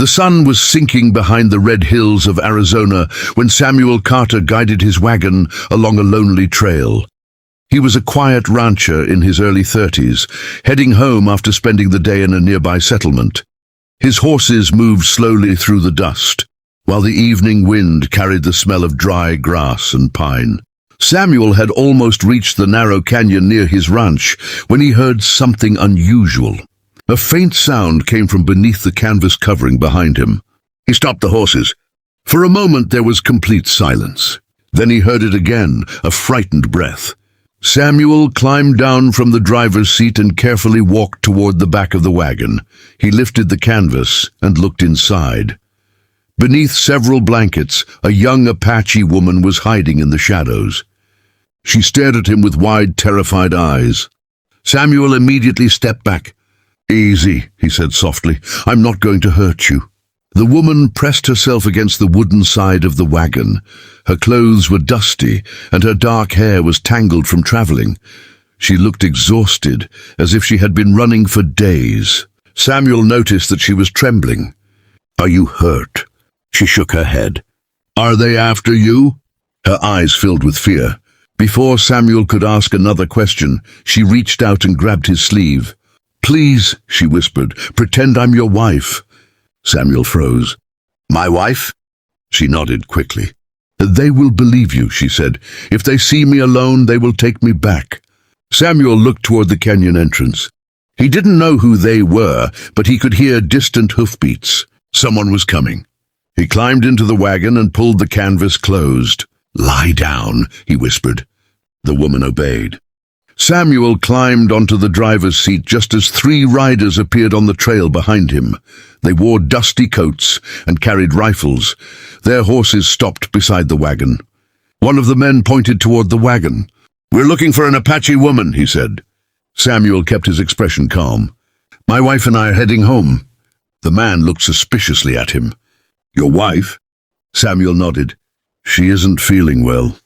The sun was sinking behind the red hills of Arizona when Samuel Carter guided his wagon along a lonely trail. He was a quiet rancher in his early 30s, heading home after spending the day in a nearby settlement. His horses moved slowly through the dust, while the evening wind carried the smell of dry grass and pine. Samuel had almost reached the narrow canyon near his ranch when he heard something unusual. A faint sound came from beneath the canvas covering behind him. He stopped the horses. For a moment there was complete silence. Then he heard it again, a frightened breath. Samuel climbed down from the driver's seat and carefully walked toward the back of the wagon. He lifted the canvas and looked inside. Beneath several blankets, a young Apache woman was hiding in the shadows. She stared at him with wide, terrified eyes. Samuel immediately stepped back. "Easy," he said softly. "I'm not going to hurt you." The woman pressed herself against the wooden side of the wagon. Her clothes were dusty, and her dark hair was tangled from traveling. She looked exhausted, as if she had been running for days. Samuel noticed that she was trembling. "Are you hurt?" She shook her head. "Are they after you?" Her eyes filled with fear. Before Samuel could ask another question, she reached out and grabbed his sleeve. "Please," she whispered, "pretend I'm your wife." Samuel froze. "My wife?" She nodded quickly. "They will believe you," she said. "If they see me alone, they will take me back." Samuel looked toward the canyon entrance. He didn't know who they were, but he could hear distant hoofbeats. Someone was coming. He climbed into the wagon and pulled the canvas closed. "Lie down," he whispered. The woman obeyed. Samuel climbed onto the driver's seat just as 3 riders appeared on the trail behind him. They wore dusty coats and carried rifles. Their horses stopped beside the wagon. One of the men pointed toward the wagon. "We're looking for an Apache woman," he said. Samuel kept his expression calm. "My wife and I are heading home." The man looked suspiciously at him. "Your wife?" Samuel nodded. "She isn't feeling well."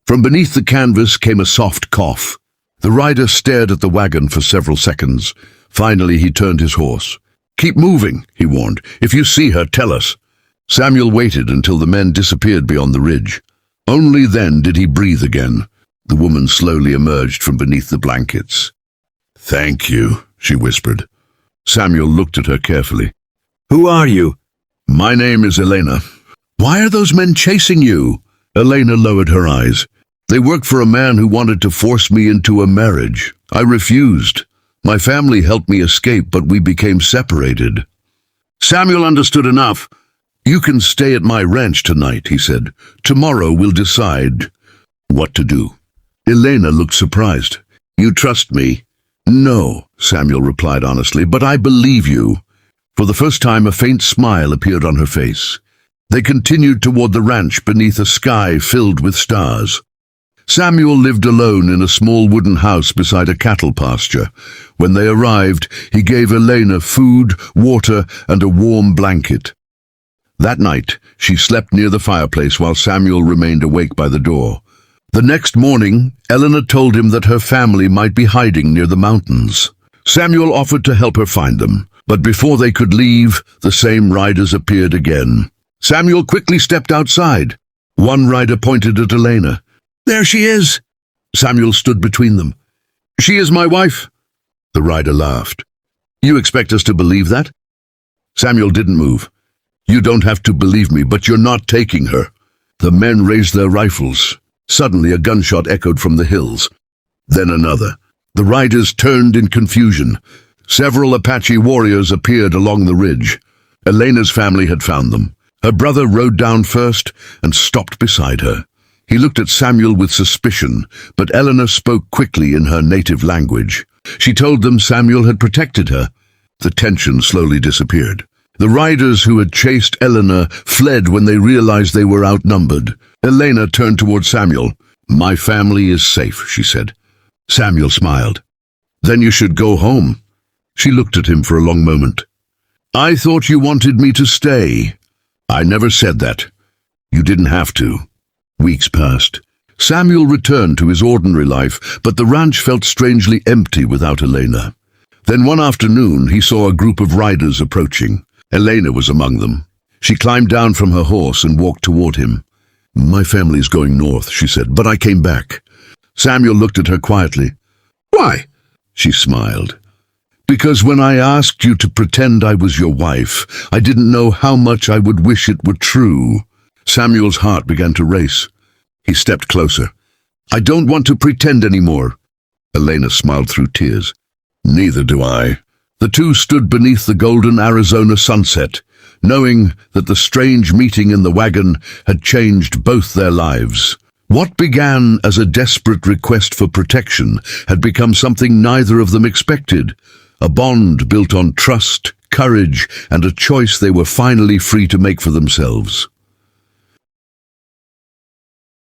From beneath the canvas came a soft cough. The rider stared at the wagon for several seconds. Finally, he turned his horse. "Keep moving," he warned. "If you see her, tell us." Samuel waited until the men disappeared beyond the ridge. Only then did he breathe again. The woman slowly emerged from beneath the blankets. "Thank you," she whispered. Samuel looked at her carefully. "Who are you?" "My name is Elena." "Why are those men chasing you?" Elena lowered her eyes. "They worked for a man who wanted to force me into a marriage. I refused. My family helped me escape, but we became separated." Samuel understood enough. "You can stay at my ranch tonight," he said. "Tomorrow we'll decide what to do." Elena looked surprised. "You trust me?" "No," Samuel replied honestly, "but I believe you." For the first time, a faint smile appeared on her face. They continued toward the ranch beneath a sky filled with stars. Samuel lived alone in a small wooden house beside a cattle pasture. When they arrived, he gave Elena food, water, and a warm blanket. That night, she slept near the fireplace while Samuel remained awake by the door. The next morning, Elena told him that her family might be hiding near the mountains. Samuel offered to help her find them, but before they could leave, the same riders appeared again. Samuel quickly stepped outside. One rider pointed at Elena. "There she is!" Samuel stood between them. "She is my wife." The rider laughed. "You expect us to believe that?" Samuel didn't move. "You don't have to believe me, but you're not taking her." The men raised their rifles. Suddenly a gunshot echoed from the hills. Then another. The riders turned in confusion. Several Apache warriors appeared along the ridge. Elena's family had found them. Her brother rode down first and stopped beside her. He looked at Samuel with suspicion, but Elena spoke quickly in her native language. She told them Samuel had protected her. The tension slowly disappeared. The riders who had chased Elena fled when they realized they were outnumbered. Elena turned toward Samuel. "My family is safe," she said. Samuel smiled. "Then you should go home." She looked at him for a long moment. "I thought you wanted me to stay." "I never said that. You didn't have to." Weeks passed. Samuel returned to his ordinary life, but the ranch felt strangely empty without Elena. Then one afternoon he saw a group of riders approaching. Elena was among them. She climbed down from her horse and walked toward him. "My family's going north," she said, "but I came back." Samuel looked at her quietly. "Why?" She smiled. "Because when I asked you to pretend I was your wife, I didn't know how much I would wish it were true." Samuel's heart began to race. He stepped closer. "I don't want to pretend anymore." Elena smiled through tears. "Neither do I." The two stood beneath the golden Arizona sunset, knowing that the strange meeting in the wagon had changed both their lives. What began as a desperate request for protection had become something neither of them expected, a bond built on trust, courage, and a choice they were finally free to make for themselves.